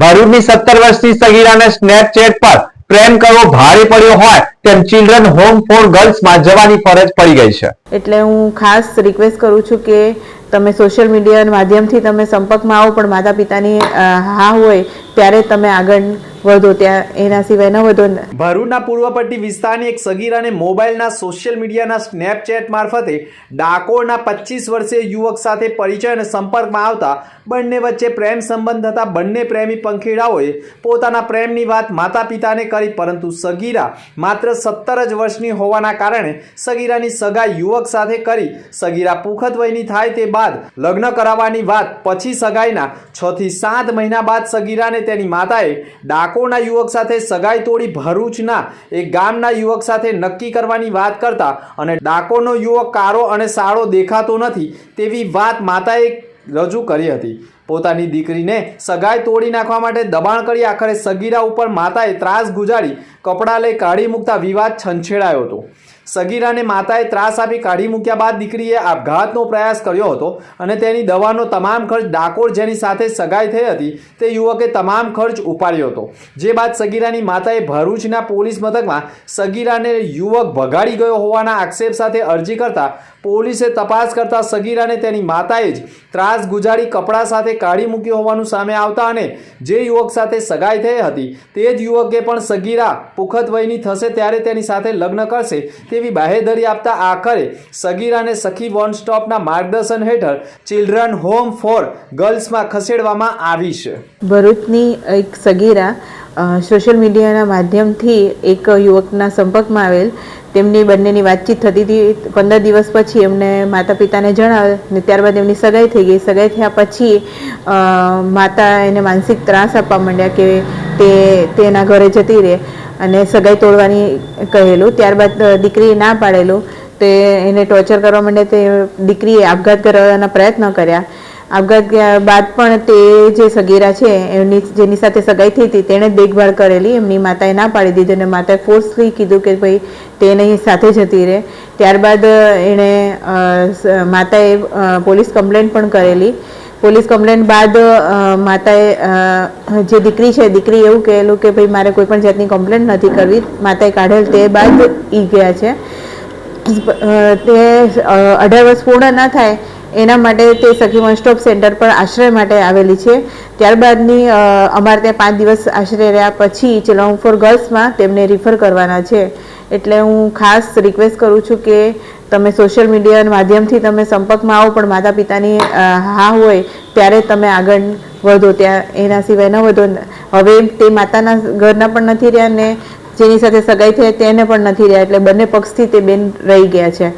ભરૂચની 17 વર્ષની સગીરાને સ્નેપચેટ પર પ્રેમ કરવો ભારે પડ્યો હોય તેમ ચિલ્ડ્રન હોમ ફોર ગર્લ્સમાં જવાની ફરજ પડી ગઈ છે। એટલે હું ખાસ રિક્વેસ્ટ કરું છું કે તમે સોશિયલ મીડિયા માધ્યમથી તમે સંપર્કમાં આવો, પણ માતા પિતાની હા હોય ત્યારે તમે આગળ વધો, ત્યાં એના સિવાય ન વધો। ભરૂચના પૂર્વપટ્ટી વિસ્તારની એક સગીરાને મોબાઈલના સોશિયલ મીડિયાના સ્નેપચેટ મારફતે ડાકોરના 25 વર્ષીય યુવક સાથે પરિચય અને સંપર્કમાં આવતા બંને વચ્ચે પ્રેમ સંબંધ થતા બંને પ્રેમી પંખીડાઓએ પોતાના પ્રેમની વાત માતા પિતાને કરી, પરંતુ સગીરા માત્ર 17 જ વર્ષની હોવાના કારણે સગીરાની સગાઈ યુવક સાથે કરી। સગીરા પુખ્ત વયની થાય તે બાદ લગ્ન કરાવવાની વાત પછી સગાઈના 6 થી 7 મહિના બાદ સગીરાને તેની માતાએ ડાકોરના યુવક સાથે સગાઈ તોડી ભરૂચના એક ગામના યુવક સાથે નક્કી કરવાની વાત કરતા અને ડાકોરનો યુવક કાળો અને સાળો દેખાતો નથી તેવી વાત માતાએ રજૂ કરી હતી। પોતાની દીકરીને સગાઈ તોડી નાખવા માટે દબાણ કરી આખરે સગીરા ઉપર માતાએ ત્રાસ ગુજારી કપડાં લઈ કાઢી મૂકતા વિવાદ છંછેડાયો હતો। સગીરાને માતાએ ત્રાસ આપી કાઢી મૂક્યા બાદ દીકરીએ આપઘાતનો પ્રયાસ કર્યો હતો અને તેની દવાનો તમામ ખર્ચ ડાકોર જેની સાથે સગાઈ થઈ હતી તે યુવકે તમામ ખર્ચ ઉપાડ્યો હતો, જે બાદ સગીરાની માતાએ ભરૂચના પોલીસ મથકમાં સગીરાને યુવક ભગાડી ગયો હોવાના આક્ષેપ સાથે અરજી કરતા પોલીસે તપાસ કરતા સગીરાને તેની માતાએ જ ત્રાસ ગુજારી કપડાં સાથે કાઢી મૂક્યો હોવાનું સામે આવતા અને જે યુવક સાથે સગાઈ થઈ હતી તે જ યુવકે પણ સગીરા પુખ્ત વયની થશે ત્યારે તેની સાથે લગ્ન કરશે તેવી બાહેધરી આપતા આખરે સગીરાને સખી વન સ્ટોપના માર્ગદર્શન હેઠળ ચિલ્ડ્રન હોમ ફોર ગર્લ્સમાં ખસેડવામાં આવી છે। ભરૂચની એક સગીરા સોશિયલ મીડિયાના માધ્યમથી એક યુવકના સંપર્કમાં આવેલ, તેમની બંનેની વાતચીત થતી હતી। 15 દિવસ પછી એમને માતા પિતાને જણાવે ને ત્યારબાદ એમની સગાઈ થઈ ગઈ। સગાઈ થયા પછી માતા એને માનસિક ત્રાસ આપવા માંડ્યા કે તેના ઘરે જતી રહે અને સગાઈ તોડવાની કહેલું। ત્યારબાદ દીકરીએ ના પાડેલું, તે એને ટોર્ચર કરવા માંડે, તે દીકરીએ આપઘાત કરવાના પ્રયત્ન કર્યા। આપઘાત બાદ પણ તે જે સગીરા છે એમની જેની સાથે સગાઈ થઈ હતી તેણે દેખભાળ કરેલી, એમની માતાએ ના પાડી દીધી અને માતાએ ફોર્સથી કીધું કે ભાઈ તેની સાથે જતી રહે। ત્યારબાદ એણે માતાએ પોલીસ કમ્પ્લેન્ટ પણ કરેલી। પોલીસ કમ્પ્લેન્ટ બાદ માતાએ જે દીકરી છે દીકરી એવું કહેલું કે ભાઈ મારે કોઈ પણ જાતની કમ્પ્લેન્ટ નથી કરવી। માતાએ કાઢેલ તે બાદ એ ગયા છે। તે 18 વર્ષ પૂર્ણ ના થાય એના માટે તે સખી વન સ્ટોપ સેન્ટર પર આશ્રય માટે આવેલી છે। ત્યારબાદની અમારે ત્યાં 5 દિવસ આશ્રય રહ્યા પછી ચિલ્ડ્રન ફોર ગર્લ્સમાં તેમને રિફર કરવાના છે। એટલે હું ખાસ રિક્વેસ્ટ કરું છું કે તમે સોશિયલ મીડિયા માધ્યમથી તમે સંપર્કમાં આવો, પણ માતા પિતાની હા હોય ત્યારે તમે આગળ વધો, ત્યાં એના સિવાય ન વધો। હવે તે માતાના ઘરના પણ નથી રહ્યા ને જેની સાથે સગાઈ થઈ તેને પણ નથી રહ્યા, એટલે બંને પક્ષથી તે બેન રહી ગયા છે।